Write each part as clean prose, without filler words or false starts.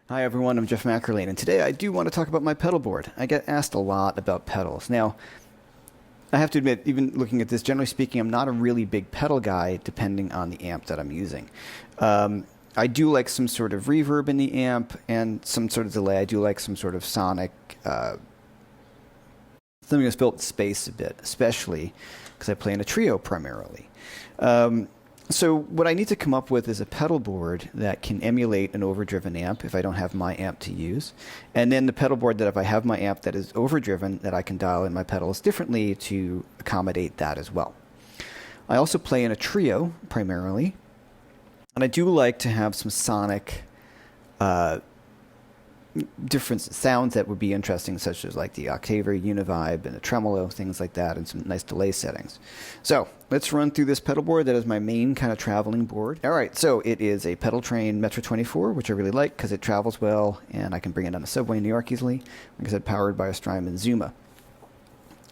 Hi everyone, I'm Jeff McErlain, and today I do want to talk about my pedal board. I get asked a lot about pedals. Now, I have to admit, even looking at this, generally speaking, I'm not a really big pedal guy depending on the amp that I'm using. I do like some sort of reverb in the amp and some sort of delay. I do like some sort of sonic, something that's built space a bit, especially because I play in a trio primarily. So what I need to come up with is a pedal board that can emulate an overdriven amp if I don't have my amp to use. And then the pedal board that if I have my amp that is overdriven, that I can dial in my pedals differently to accommodate that as well. I also play in a trio primarily. And I do like to have some sonic different sounds that would be interesting, such as like the octaver, univibe, and a tremolo, things like that, and some nice delay settings. So let's run through this pedal board. That is my main kind of traveling board. All right, so it is a pedal train Metro 24, which I really like because it travels well, and I can bring it on the subway in New York easily. Like I said, powered by a Strymon Zuma.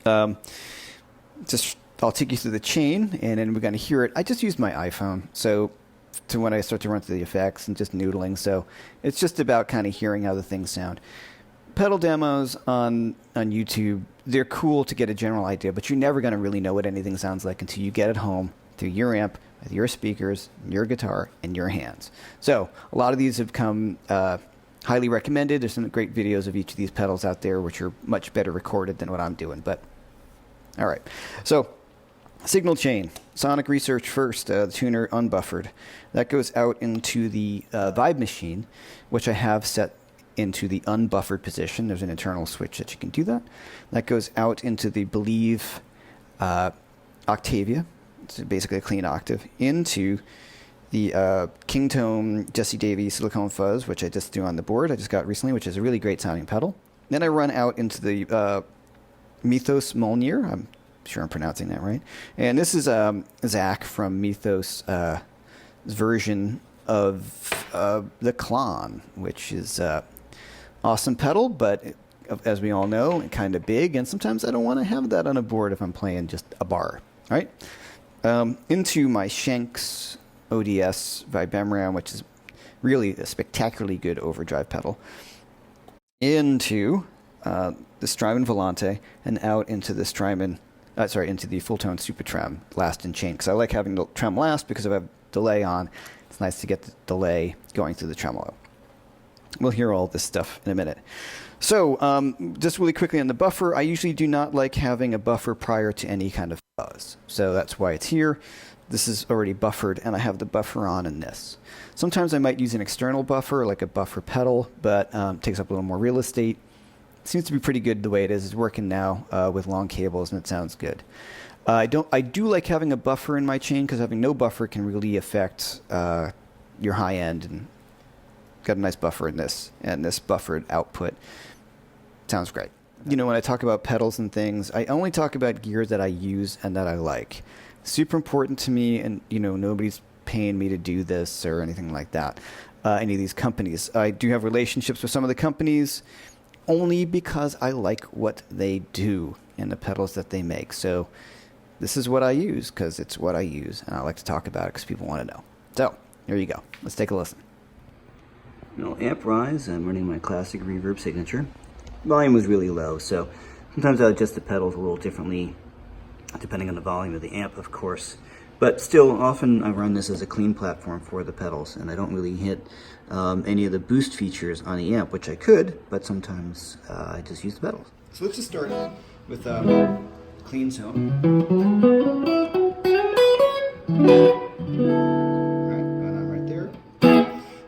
I'll take you through the chain, and then we're going to hear it. I just use my iPhone, so to when I start to run through the effects and just noodling. So it's just about kind of hearing how the things sound. Pedal demos on YouTube, they're cool to get a general idea, but you're never going to really know what anything sounds like until you get it home through your amp, with your speakers, your guitar, and your hands. So a lot of these have come highly recommended. There's some great videos of each of these pedals out there, which are much better recorded than what I'm doing. But all right. So signal chain, sonic research first, the tuner unbuffered. That goes out into the vibe machine, which I have set into the unbuffered position. There's an internal switch that you can do that. That goes out into the Believe Octavia, it's basically a clean octave, into the Kingtone Jesse Davies Silicone Fuzz, which I just threw on the board. I just got recently, which is a really great sounding pedal. Then I run out into the Mythos Molnir. I'm sure I'm pronouncing that right. And this is Zach from Mythos' version of the Klon, which is awesome pedal, but as we all know, kind of big, and sometimes I don't want to have that on a board if I'm playing just a bar. All right. Into my Shanks ODS Vibemram, which is really a spectacularly good overdrive pedal. Into the Strymon Volante, and out into the Strymon into the full tone Super Trem last in chain, because I like having the trem last because if I have delay on, it's nice to get the delay going through the tremolo. We'll hear all this stuff in a minute. So just really quickly on the buffer, I usually do not like having a buffer prior to any kind of fuzz. So that's why it's here. This is already buffered, and I have the buffer on in this. Sometimes I might use an external buffer, like a buffer pedal, but it takes up a little more real estate. Seems to be pretty good the way it is. It's working now with long cables, and it sounds good. I do like having a buffer in my chain because having no buffer can really affect your high end. And got a nice buffer in this, and this buffered output sounds great. You know, when I talk about pedals and things, I only talk about gear that I use and that I like. Super important to me, and you know, nobody's paying me to do this or anything like that. Any of these companies, I do have relationships with some of the companies, only because I like what they do and the pedals that they make. So this is what I use because it's what I use, and I like to talk about it because people want to know. So here you go. Let's take a listen. Amp rise, I'm running my classic reverb signature. Volume was really low, so sometimes I adjust the pedals a little differently depending on the volume of the amp, of course. But still, often I run this as a clean platform for the pedals, and I don't really hit any of the boost features on the amp, which I could, but sometimes I just use the pedals. So let's just start with clean tone. Alright, going on right there.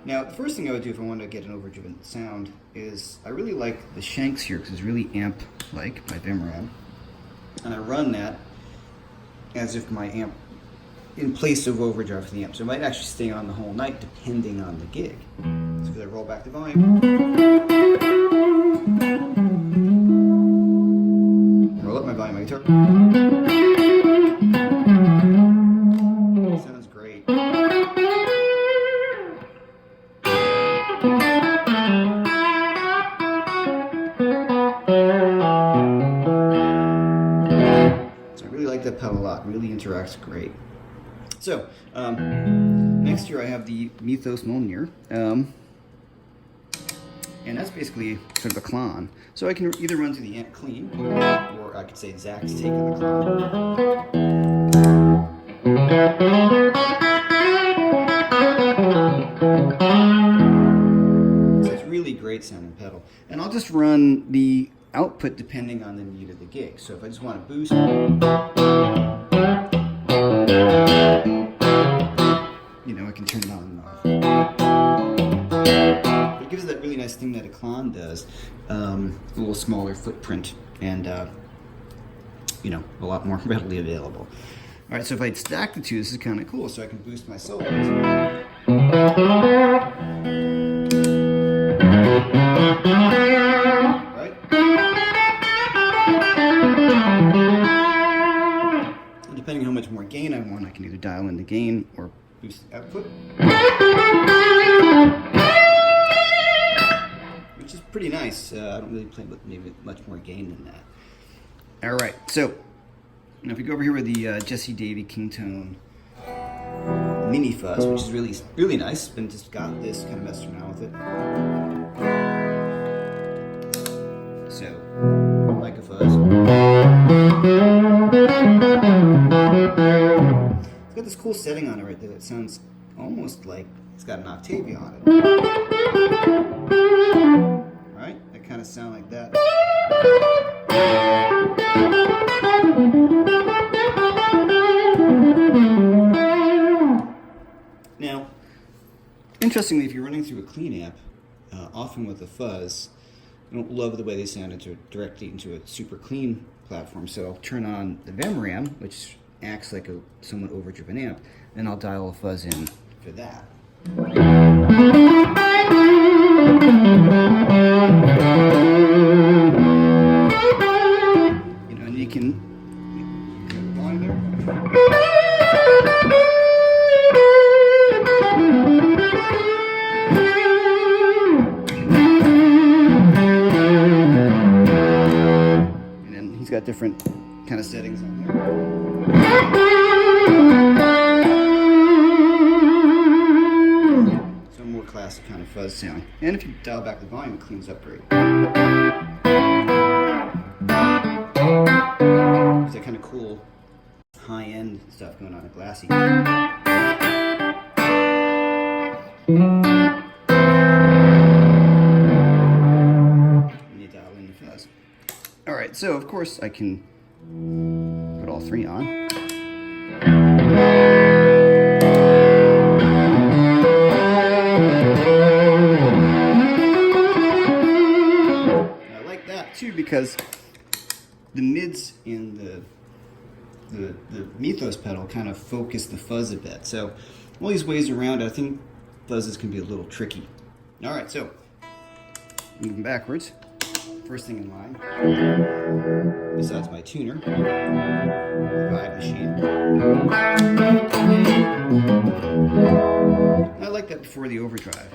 Now, the first thing I would do if I wanted to get an overdriven sound is I really like the Shanks here because it's really amp-like by Vimram. And I run that as if my amp in place of overdrive for the amp. So it might actually stay on the whole night depending on the gig. So as I roll back the volume, roll up my volume on my guitar. Sounds great. So I really like that pedal a lot. It really interacts great. So, next here I have the Mythos Molnir. And that's basically sort of a clon. So I can either run through the amp clean, or I could say Zach's taking the clon. So it's really great sounding pedal. And I'll just run the output depending on the need of the gig. So if I just want to boost, you know, I can turn it on and off. It gives that really nice thing that a clon does, a little smaller footprint and, you know, a lot more readily available. All right, so if I stack the two, this is kind of cool. So I can boost my solos. Right? And depending on how much more gain I want, I can either dial in the gain or boost the output. Which is pretty nice. I don't really play with maybe much more gain than that. All right, so now if we go over here with the Jesse Davey Kingtone Mini Fuzz, which is really nice, and just got this, kind of messed around with it. So, like a fuzz. It's got this cool setting on it right there that sounds almost like it's got an Octavia on it. Right? That kind of sound like that. Now, interestingly, if you're running through a clean amp, often with a fuzz, I don't love the way they sound directly into a super clean platform, so I'll turn on the Vemram, which acts like a somewhat overdriven amp, and I'll dial a fuzz in for that. You know, and you can volume there. Got different kind of settings on there. So more classic kind of fuzz sound. And if you dial back the volume, it cleans up great. There's that kind of cool high-end stuff going on at Glassy. Alright, so of course I can put all three on. I like that too because the mids in the Mythos pedal kind of focus the fuzz a bit. So all these ways around it, I think fuzzes can be a little tricky. Alright, so moving backwards. First thing in line, besides my tuner, vibe machine. I like that before the overdrive.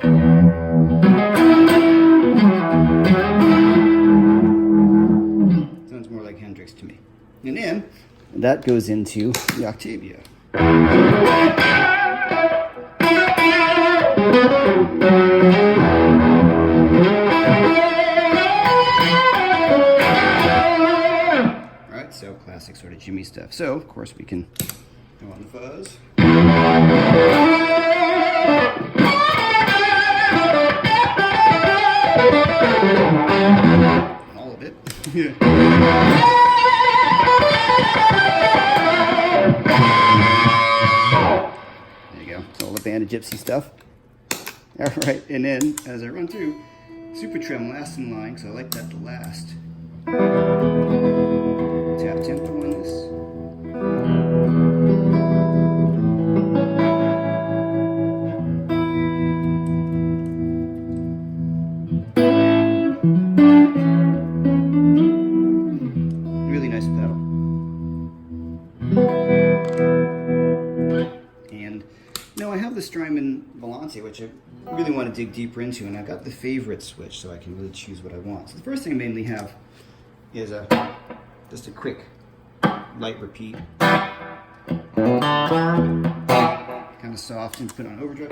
Sounds more like Hendrix to me. And then, that goes into the Octavia. So classic sort of Jimmy stuff. So of course we can go on the fuzz. All of it. There you go. It's all the band of gypsy stuff. All right, and then as I run through, super trim last in line, so I like that to last. Tap tempo on this. Really nice pedal. And now I have the Strymon Volante, which I really want to dig deeper into, and I've got the favorite switch so I can really choose what I want. So the first thing I mainly have is just a quick light repeat. Kind of soft and put on overdrive.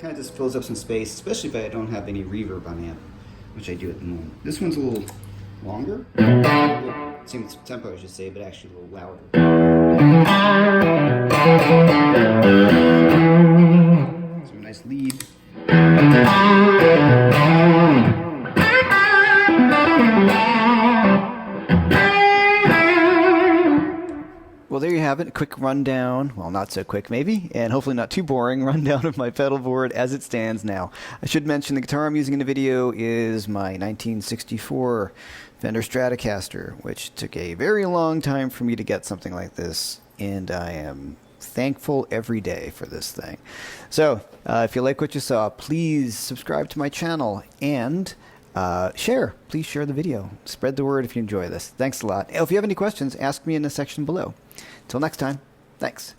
Kind of just fills up some space, especially if I don't have any reverb on the amp, which I do at the moment. This one's a little longer, same tempo I should say, but actually a little louder. So a nice lead. Well, there you have it. A quick rundown, well, not so quick maybe, and hopefully not too boring, rundown of my pedal board as it stands now. I should mention the guitar I'm using in the video is my 1964 Fender Stratocaster, which took a very long time for me to get something like this, and I am thankful every day for this thing. So, if you like what you saw, please subscribe to my channel and share. Please share the video. Spread the word if you enjoy this. Thanks a lot. If you have any questions, ask me in the section below. Until next time, thanks.